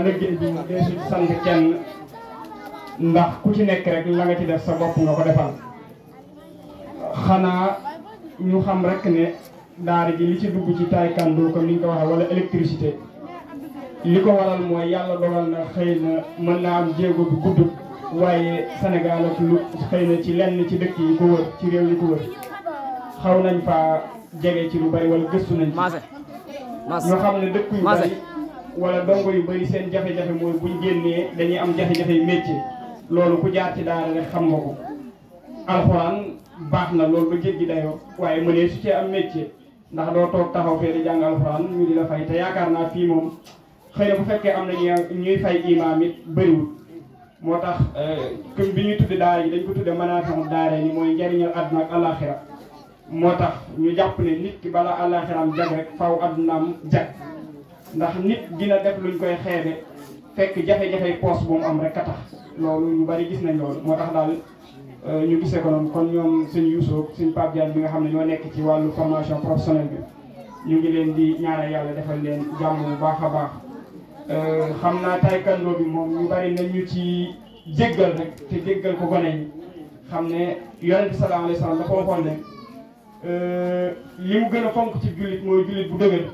liggéey bi deesu sant kenn ndax ku ci nekk rek la nga ci def sa bopp nga ko defal xanaa ñu xam rek ne daara ji li ci dugg ci taekwondo comme ni nga ko waxee wala électricité li ko waral mooy yàlla dogal na xëy na mën naa am jéego bu gudd waaye Sénégal ak lu xëy na ci lenn ci dëkk yi ko wër ci réew yi ko wër xaw nañ fa jege ci lu bari wala gëstu nañ ci ñoo xam ne dëkk yu bari wala dongo yu bari seen jafe-jafe mooy buñ génnee dañuy am jafe-jafe yu métier loolu ku jaar ci daara rek xam nga ko alxuraan baax na loolu ba jéggi dayoo waaye mënee su cee am métier ndax doo toog taxaw fee di jàng alxuraan ñu di la fay te yaakaar naa fii moom xëy na bu fekkee am na ñuy fay imaam it bëriwul moo tax comme bi ñuy tudde daara yi dañ ko tudde manaafi'u daara ni mooy njariñal àdduna ak àllaaxira moo tax ñu jàpp ne nit ki bala àllaaxiraam jag rek faw àddunaam jag ndax nit dina def luñ koy xeebe fekk jafe-jafe poos bu mu am rek a tax loolu ñu bari gis nañ loolu moo tax daal ñu gisee ko noonu kon ñoom sëñ Youssou sëñ Pape Diagne bi nga xam ne ñoo nekk ci wàllu formation professionnelle bi ñu ngi leen di ñaanal yàlla defal leen jàmm bu baax a baax xam naa taekwondo bi moom ñu bari nañ ñu ci jéggal rek te jéggal ko gone yi xam ne yonent bi sallallahu alayhi wa sallam dafa waxoon ne li mu gën a fonk ci jullit mooy jullit bu dëgër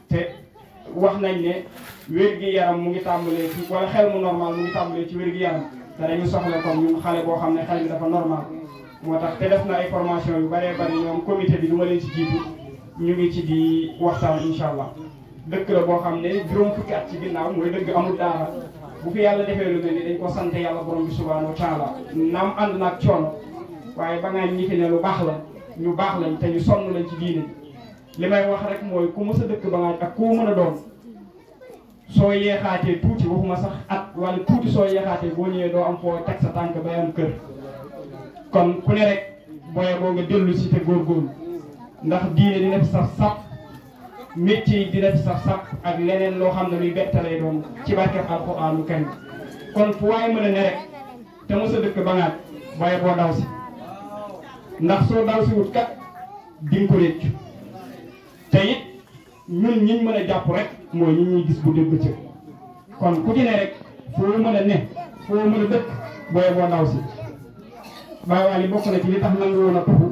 te wax nañ ne wér-gi-yaram mu ngi tàmbalee ci wala xel mu normal mu ngi tàmbalee ci wér-gi-yaram te dañu soxla comme ñun xale boo xam ne xel bi dafa normal moo tax te def na ay formation yu bëree bëri ñoom comité bi du ma leen ci jiitu ñu ngi ci di waxtaan incha allah dëkk la boo xam ne juróom fukki at ci ginnaaw mooy dëgg amul daara bu fi yàlla defee lu mel ni dañ ko sant yàlla borom bi subhanahu wa taala naam ànd naag coono waaye ba ngaa ñi fi ne lu baax la ñu baax lañ te ñu sonn lañ ci diine li may wax rek mooy ku mës a dëkk ba ngaa ak koo mën a doon soo yeexaatee tuuti waxuma sax at wala tuuti soo yeexaatee boo ñëwee doo am foo teg sa tànk bay am kër kon ku ne rek booye boo nga dellu si te góorgóorlu ndax diine dina fi saf sap métier yi dina fi saf sap ak leneen loo xam ne luy bett lay doon ci barkeb alxuraanu karim kon fu waaye mën a ne rek te mos a dëkk ba ngaat booye boo daw si ndax soo daw si wut kat di nga ko réccu te it ñun ñiñ mën a jàpp rek mooy ñi ñuy gis bu dégg bëccëg kon ku ci ne rek foo mën a ne foo mën a dëkk booye boo daw si Baye Waly bokk na ci li tax nangu woon a tuxu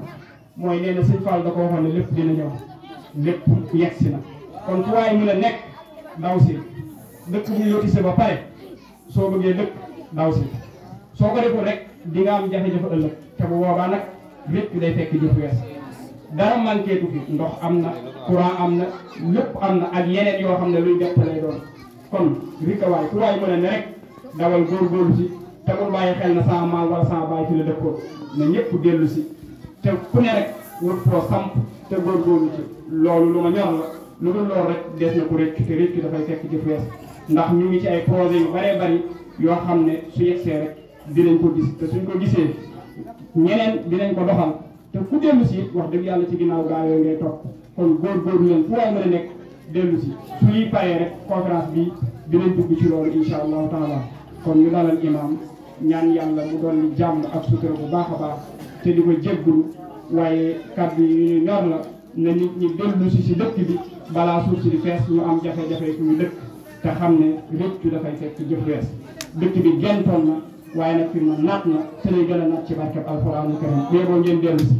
mooy nee na sëñ Fall da ko waxoon ne lépp dina ñëw lépp yegg si na kon fu waaye mën a nekk daw si dëkk bu ñu lotissé ba pare soo bëggee dëkk daw si soo ko deful rek di nga am jafe-jafe ëllëg te bu boobaa nag lépp day fekk jëf wees dara manqué tu fi ndox am na courant am na lépp am na ak yeneen yoo xam ne luy bett lay doon kon rikawaay fu waaye mën a ne rek dawal góorgóorlu si te bul bàyyi xel na sama maam wala sama baay fi la dëkkoon na ñëpp dellu si te ku ne rek wut foo samp te góorgóorlu ci loolu lu ma ñor la lu dul loolu rek des na ko réccu te réccu dafay fekk jëf wees ndax ñu ngi ci ay projet yu bëree bëri yoo xam ne su yegsee rek dinañ ko gis te suñ ko gisee ñeneen dinañ ko doxal te ku dellu si wax dëgg yàlla ci ginnaaw gaa yooyu ngay topp kon góorgóorlu leen fu waay mën a nekk dellu si su ñuy paree rek conférence bi dinañ dugg ci loolu insha allahu taala kon ñu dalal imam ñaan yàlla mu doon li jàmm ak sutura bu baax a baax te di ko jéggulu waaye kàddu yi ñu ñor la na nit ñi dellu si dëkk bi balaa suuf si di fees ñu am jafe-jafe fu ñu dëkk te xam ne rëccu dafay fekk jëf wees dëkk bi gentoon na waaye nag fi mu naat na te lay gën a naat ci barkeb alxuraanu karim boo ngeen dellu si